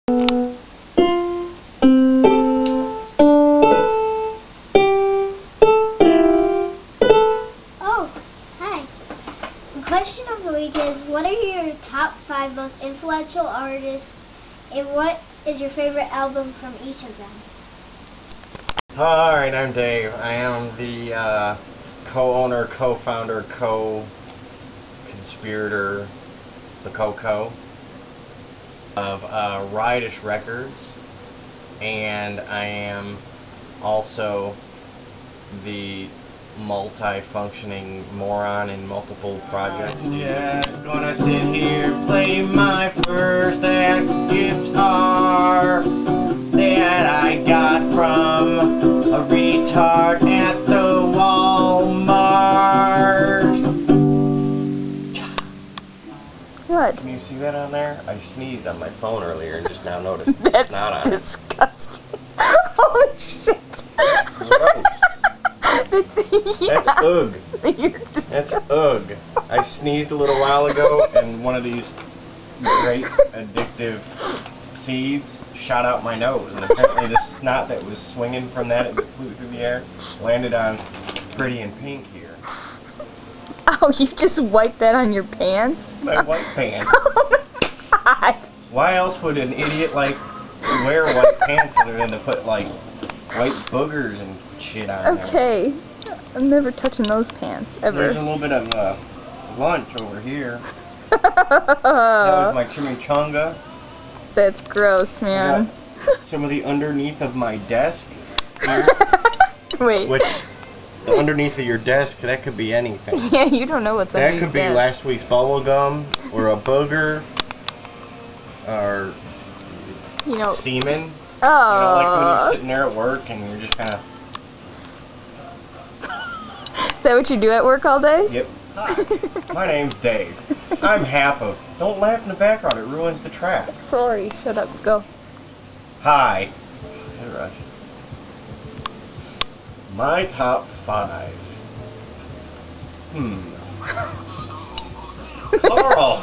Oh, hi. The question of the week is, what are your top 5 most influential artists, and what is your favorite album from each of them? Alright, I'm Dave. I am the co-owner, co-founder, co-conspirator, the co-co of Rydish Records, and I am also the multi-functioning moron in multiple projects. Just gonna sit here, play my first act guitar that I got from a retard at the Walmart. What? Can you see that on there? I sneezed on my phone earlier and just now noticed That's snot on disgusting. Holy shit. Gross. That's ugh. You're That's ugh. I sneezed a little while ago and one of these great addictive seeds shot out my nose, and apparently the snot that was swinging from that as it flew through the air landed on Pretty in Pink here. Oh, you just wiped that on your pants? My white pants. Oh my god. Why else would an idiot like wear white pants other than to put like white boogers and shit on there? Okay. I'm never touching those pants, ever. There's a little bit of lunch over here. That was my chimichanga. That's gross, man. Some of the underneath of my desk here. Wait. Which, the underneath of your desk, that could be anything. Yeah, you don't know what's under That your could be desk. last week's bubble gum, or a booger, or semen. Oh. You know, like when you're sitting there at work and you're just kind of... Is that what you do at work all day? Yep. Hi, my name's Dave. I'm half of... Don't laugh in the background, it ruins the track. Sorry, shut up, go. Hi. Hey, Rush. My top 5. Carl!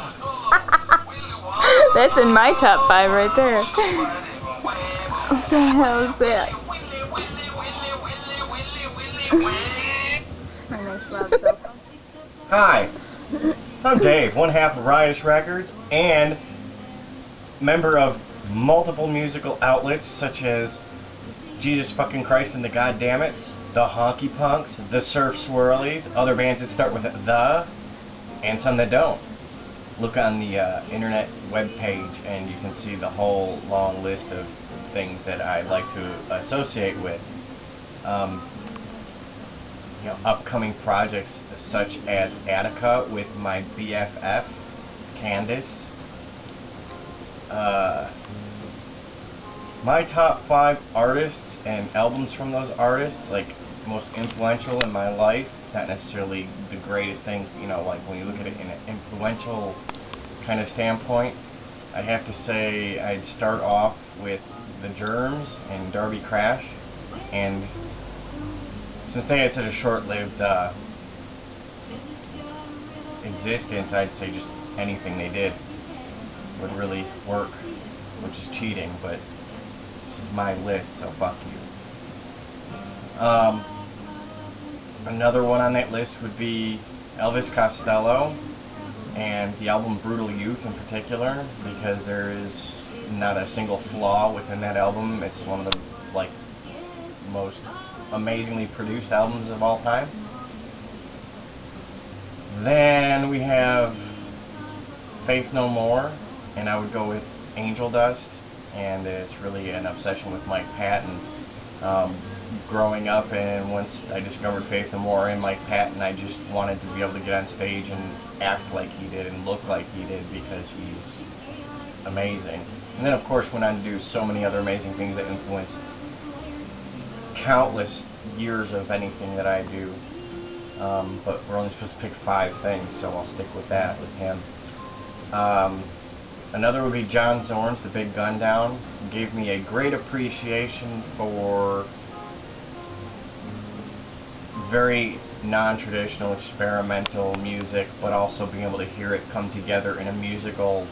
That's in my top 5 right there. What the hell is that? My nice loud cell phone. Hi. I'm Dave, one half of Rydish Records, and member of multiple musical outlets such as Jesus Fucking Christ and the Goddammits, the Honky Punks, the Surf Swirlies, other bands that start with the, and some that don't. Look on the internet webpage and you can see the whole long list of things that I like to associate with. Upcoming projects such as Attica with my BFF, Candace. My top 5 artists and albums from those artists, like most influential in my life, not necessarily the greatest thing, like when you look at it in an influential kind of standpoint, I'd have to say I'd start off with The Germs and Darby Crash, and since they had such a short-lived existence, I'd say just anything they did would really work, which is cheating, but this is my list, so fuck you. Another one on that list would be Elvis Costello, and the album Brutal Youth in particular, because there is not a single flaw within that album. It's one of the most amazingly produced albums of all time. Then we have Faith No More, and I would go with Angel Dust, and it's really an obsession with Mike Patton. Growing up, and once I discovered Faith No More and Mike Patton, I just wanted to be able to get on stage and act like he did and look like he did, because he's amazing. And then of course went on to do so many other amazing things that influenced countless years of anything that I do. But we're only supposed to pick 5 things, so I'll stick with that with him. Another would be John Zorn's The Big Gun Down. Gave me a great appreciation for very non-traditional experimental music, but also being able to hear it come together in a musical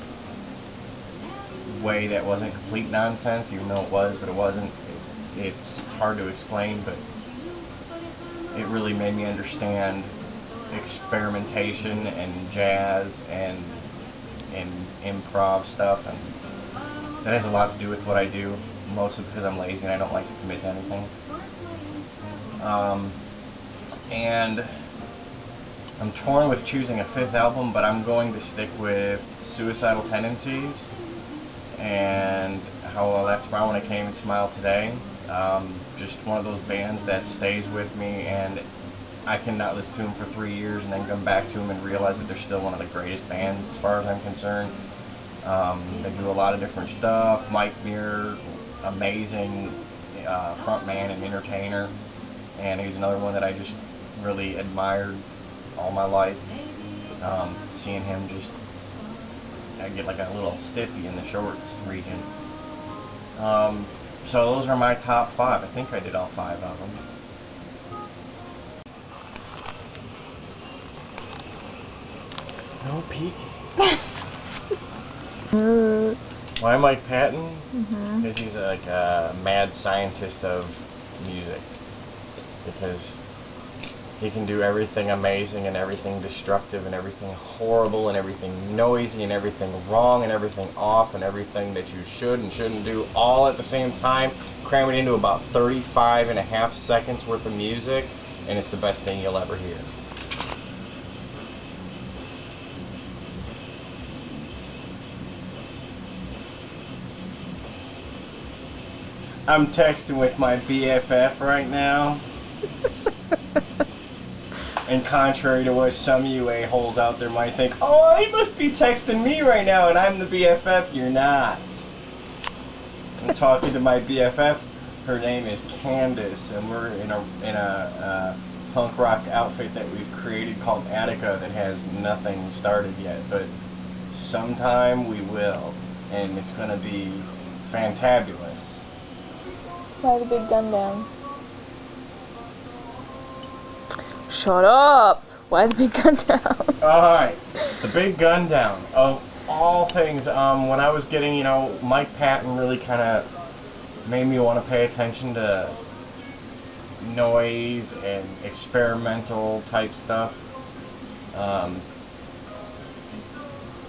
way that wasn't complete nonsense, even though it was, but it wasn't. It's hard to explain, but it really made me understand experimentation and jazz and improv stuff, and that has a lot to do with what I do, mostly because I'm lazy and I don't like to commit to anything. And I'm torn with choosing a fifth album, but I'm going to stick with Suicidal Tendencies and How I Laughed Tomorrow When I Came and Smiled Today. Just one of those bands that stays with me, and I cannot listen to them for 3 years and then come back to them and realize that they're still one of the greatest bands as far as I'm concerned. They do a lot of different stuff. Mike Muir, amazing frontman and entertainer, and he's another one that I just really admired all my life. Seeing him just, I get like a little stiffy in the shorts region. So those are my top 5. I think I did all 5 of them. No peeking. Why Mike Patton? Because he's like a mad scientist of music. Because he can do everything amazing and everything destructive and everything horrible and everything noisy and everything wrong and everything off and everything that you should and shouldn't do all at the same time, cram it into about 35.5 seconds worth of music, and it's the best thing you'll ever hear. I'm texting with my BFF right now. And contrary to what some of you a-holes out there might think, oh, he must be texting me right now and I'm the BFF. You're not. I'm talking to my BFF. Her name is Candace, and we're in a punk rock outfit that we've created called Attica that has nothing started yet, but sometime we will, and it's going to be fantabulous. Why the big gun down? Shut up! Why the big gun down? Alright, the big gun down. Of all things, when I was getting, you know, Mike Patton really kind of made me want to pay attention to noise and experimental type stuff.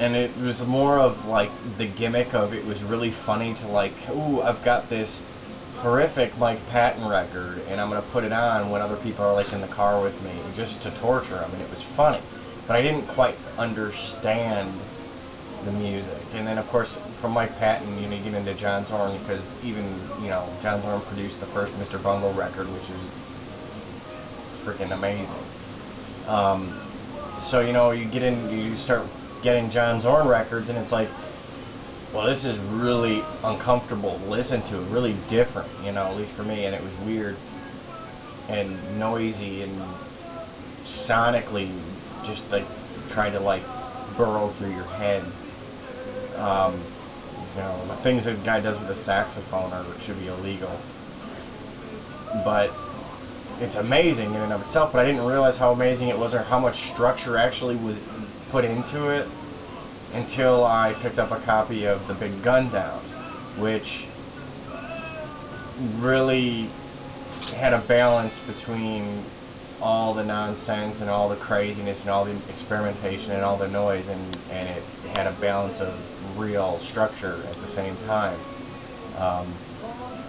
And it was more of like the gimmick of it was really funny to like, ooh, I've got this horrific Mike Patton record and I'm going to put it on when other people are like in the car with me just to torture them, and it was funny. But I didn't quite understand the music. And then of course from Mike Patton you know, you get into John Zorn, because even, you know, John Zorn produced the first Mr. Bungle record, which is freaking amazing. So you know, you start getting John Zorn records and it's like, well, this is really uncomfortable to listen to, really different, you know, at least for me, and it was weird and noisy and sonically just like trying to like burrow through your head. You know, the things that a guy does with a saxophone should be illegal. But it's amazing in and of itself, but I didn't realize how amazing it was or how much structure actually was put into it until I picked up a copy of The Big Gun Down, which really had a balance between all the nonsense and all the craziness and all the experimentation and all the noise, and it had a balance of real structure at the same time.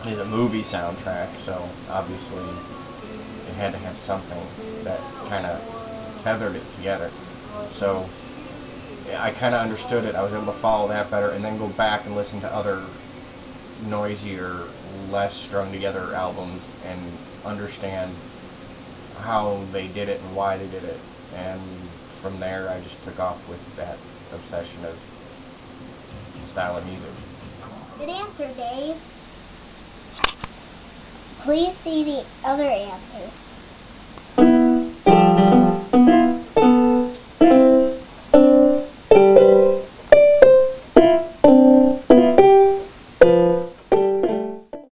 It's a movie soundtrack, so obviously it had to have something that kind of tethered it together. So I kind of understood it. I was able to follow that better and then go back and listen to other noisier, less strung together albums and understand how they did it and why they did it. And from there I just took off with that obsession of style of music. Good answer, Dave. Please see the other answers.